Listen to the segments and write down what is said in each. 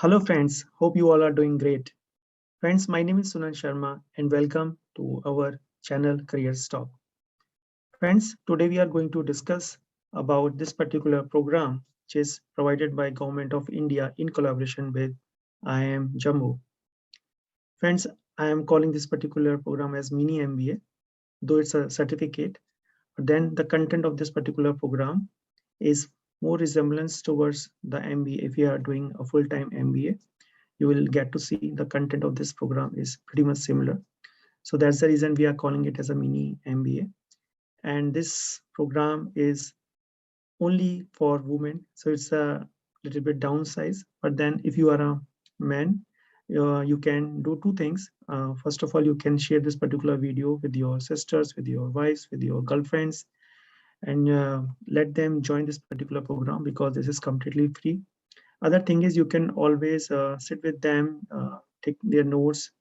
Hello friends, hope you all are doing great. Friends, my name is Sunan Sharma and welcome to our channel Career Talk. Friends, today we are going to discuss about this particular program which is provided by Government of India in collaboration with IIM Jammu. Friends, I am calling this particular program as mini MBA, though it's a certificate. But then the content of this particular program is more resemblance towards the MBA. If you are doing a full-time MBA, you will get to see the content of this program is pretty much similar. So that's the reason we are calling it as a mini MBA. And this program is only for women. So it's a little bit downsized. But then if you are a man, you can do two things. First of all, you can share this particular video with your sisters, with your wives, with your girlfriends, and let them join this particular program because this is completely free. Other thing is you can always sit with them, take their notes,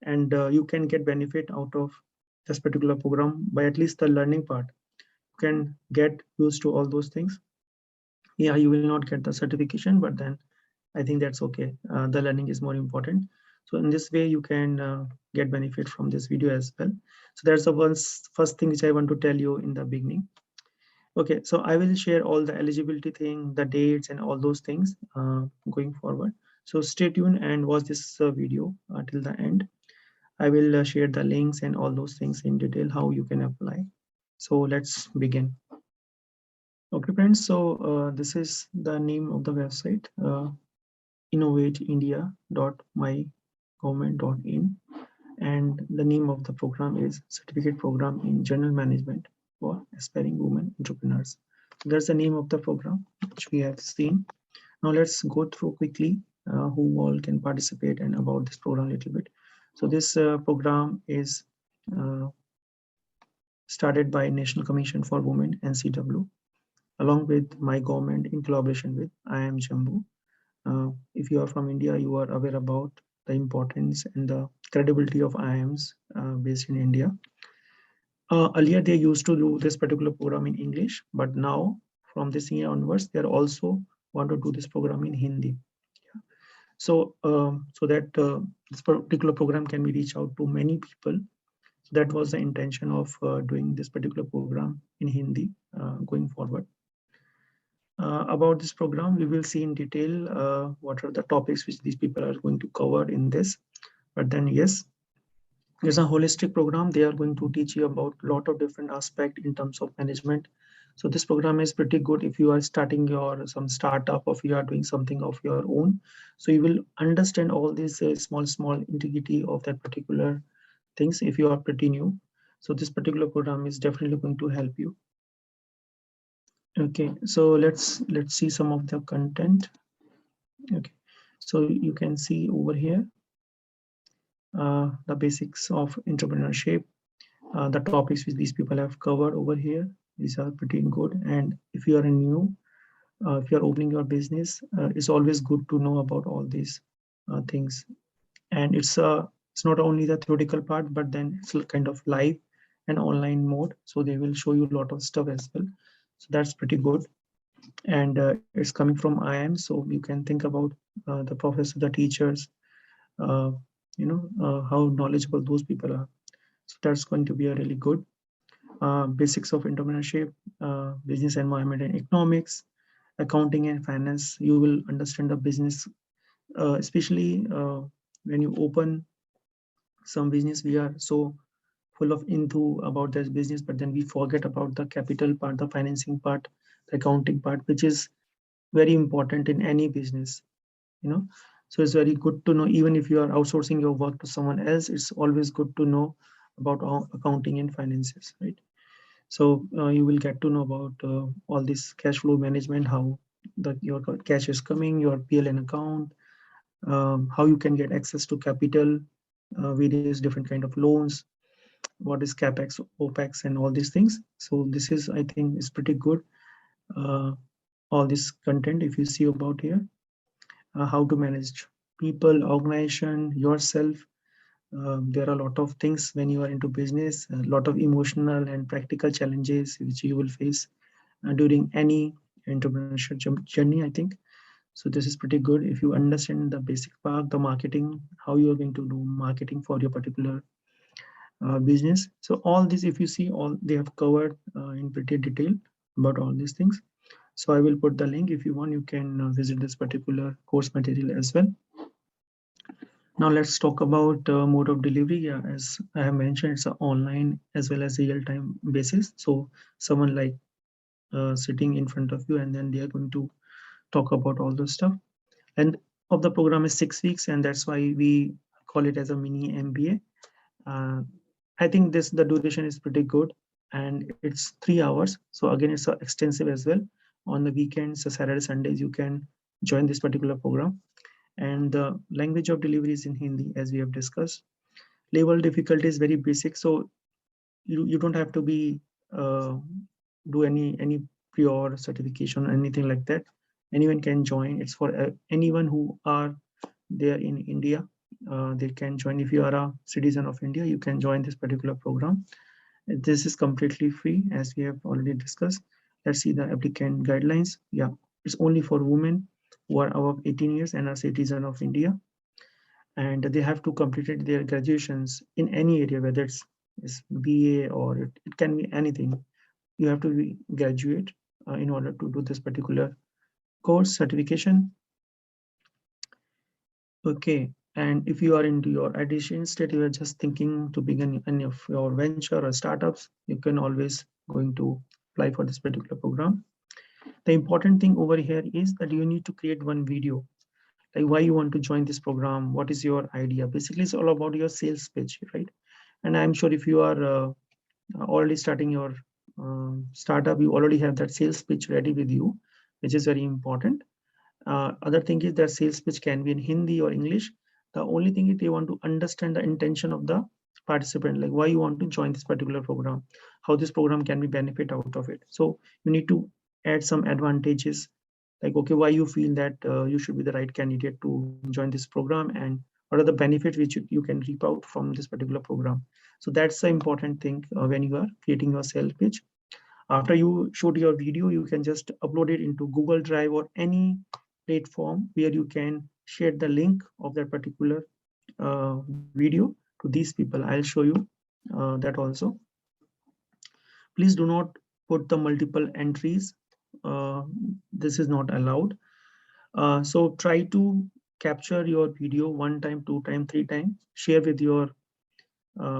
and you can get benefit out of this particular program by at least the learning part. You can get used to all those things. Yeah, you will not get the certification, but then I think that's okay. The learning is more important. So in this way, you can get benefit from this video as well. So that's the first thing which I want to tell you in the beginning. Okay, so I will share all the eligibility thing, the dates and all those things going forward. So stay tuned and watch this video till the end. I will share the links and all those things in detail, how you can apply. So let's begin. Okay, friends, so this is the name of the website, innovateindia.mygovernment.in, and the name of the program is Certificate Program in General Management for Aspiring Women Entrepreneurs. So that's the name of the program which we have seen. Now let's go through quickly who all can participate and about this program a little bit. So this program is started by National Commission for Women, NCW, along with my government in collaboration with IIM Jammu. If you are from India, you are aware about the importance and the credibility of IIMs based in India. Earlier, they used to do this particular program in English, but now from this year onwards, they are also want to do this program in Hindi. So, so that this particular program can be reach out to many people. So that was the intention of doing this particular program in Hindi going forward. About this program, we will see in detail what are the topics which these people are going to cover in this. But then, yes, it's a holistic program. They are going to teach you about a lot of different aspects in terms of management. So this program is pretty good if you are starting your some startup or if you are doing something of your own. So you will understand all these small integrity of that particular things if you are pretty new. So this particular program is definitely going to help you. Okay, so let's see some of the content. Okay, so you can see over here the basics of entrepreneurship, the topics which these people have covered over here. These are pretty good. And if you are new, if you are opening your business, it's always good to know about all these things. And it's not only the theoretical part, but then it's kind of live and online mode. So they will show you a lot of stuff as well. So that's pretty good. And it's coming from IIM, so you can think about the professors, the teachers, how knowledgeable those people are. So that's going to be a really good basics of entrepreneurship, business environment and economics, accounting and finance. You will understand the business, especially when you open some business. We are so full of into about this business, but then we forget about the capital part, the financing part, the accounting part, which is very important in any business, so it's very good to know. Even if you are outsourcing your work to someone else, it's always good to know about accounting and finances, right? So you will get to know about all this cash flow management, how your cash is coming, your PLN account, how you can get access to capital, various different kind of loans, what is capex, opex, and all these things. So this is, I think, is pretty good. All this content, if you see about here, how to manage people, organization, yourself. There are a lot of things when you are into business, a lot of emotional and practical challenges which you will face during any entrepreneurship journey, I think. So this is pretty good if you understand the basic part, the marketing, how you are going to do marketing for your particular business. So all this, if you see, all they have covered in pretty detail about all these things. So I will put the link. If you want, you can visit this particular course material as well. Now let's talk about mode of delivery. Yeah, as I have mentioned, it's an online as well as real-time basis. So someone like sitting in front of you, and then they are going to talk about all the stuff. And of the program is 6 weeks, and that's why we call it as a mini MBA. I think the duration is pretty good, and it's 3 hours. So again, it's extensive as well. On the weekends, so Saturday, Sundays, you can join this particular program. And the language of delivery is in Hindi, as we have discussed. Level difficulty is very basic, so you don't have to be do any prior certification or anything like that. Anyone can join. It's for anyone who are there in India. They can join. If you are a citizen of India, you can join this particular program. This is completely free, as we have already discussed. Let's see the applicant guidelines. Yeah, it's only for women who are above 18 years and are citizen of India, and they have to completed their graduations in any area, whether it's BA or it can be anything. You have to be graduate in order to do this particular course certification. Okay, and if you are into your addition state, you are just thinking to begin any of your venture or startups, you can always going to apply for this particular program. The important thing over here is that you need to create one video, like why you want to join this program, what is your idea. Basically, it's all about your sales pitch, right? And I'm sure if you are already starting your startup, you already have that sales pitch ready with you, which is very important. Other thing is that sales pitch can be in Hindi or English. The only thing is they want to understand the intention of the participant, like why you want to join this particular program, how this program can be benefit out of it. So you need to add some advantages, like, okay, why you feel that you should be the right candidate to join this program, and what are the benefits which you can reap out from this particular program. So that's the important thing when you are creating your sales pitch. After you shoot your video, you can just upload it into Google Drive or any platform where you can share the link of that particular video to these people. I'll show you that also. Please do not put the multiple entries. This is not allowed. So try to capture your video 1 time, 2 time, 3 time, share with your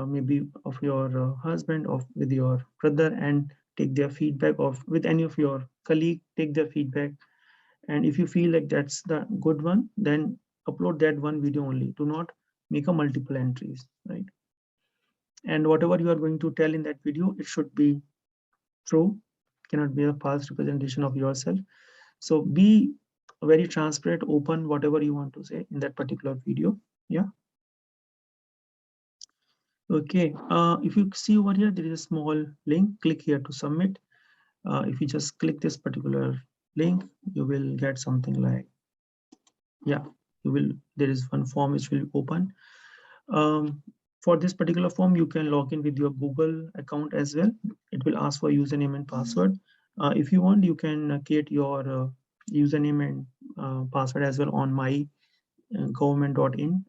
maybe of your husband, of with your brother, and take their feedback, of with any of your colleague, take their feedback. And if you feel like that's the good one, then upload that one video only. Do not make a multiple entries, right? And whatever you are going to tell in that video, it should be true, cannot be a false representation of yourself. So be very transparent, open, whatever you want to say in that particular video. Yeah. Okay, if you see over here, there is a small link. Click here to submit. If you just click this particular link, you will get something like, yeah, you will, there is one form which will open. For this particular form, you can log in with your Google account as well. It will ask for username and password. If you want, you can create your username and password as well on my government.in,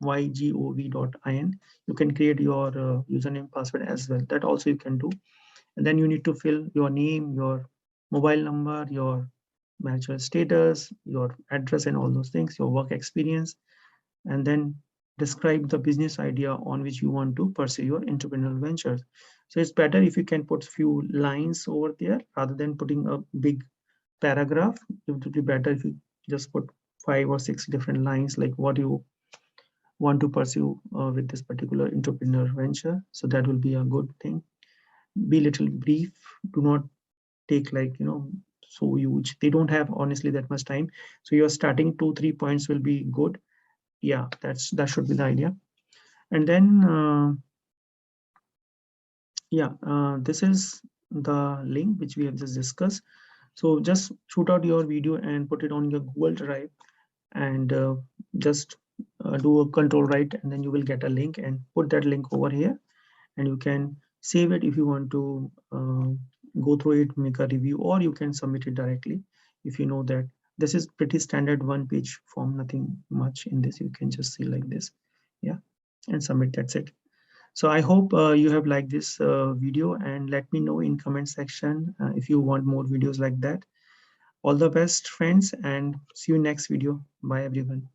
mygov.in. You can create your username password as well. That also you can do. And then you need to fill your name, your mobile number, your marital status, your address, and all those things, your work experience, and then describe the business idea on which you want to pursue your entrepreneurial ventures. So it's better if you can put few lines over there rather than putting a big paragraph. It would be better if you just put 5 or 6 different lines, like what you want to pursue with this particular entrepreneur venture. So that will be a good thing. Be little brief. Do not take, like, so huge. They don't have honestly that much time. So your starting 2-3 points will be good. Yeah, that should be the idea. And then yeah, this is the link which we have just discussed. So just shoot out your video and put it on your Google Drive, and just do a control right, and then you will get a link, and put that link over here, and you can save it if you want to go through it, make a review, or you can submit it directly if you know that This is pretty standard one-page form, nothing much in this. You can just see like this, yeah, and submit. That's it. So I hope you have liked this video, and let me know in comment section if you want more videos like that. All the best, friends, and see you next video. Bye, everyone.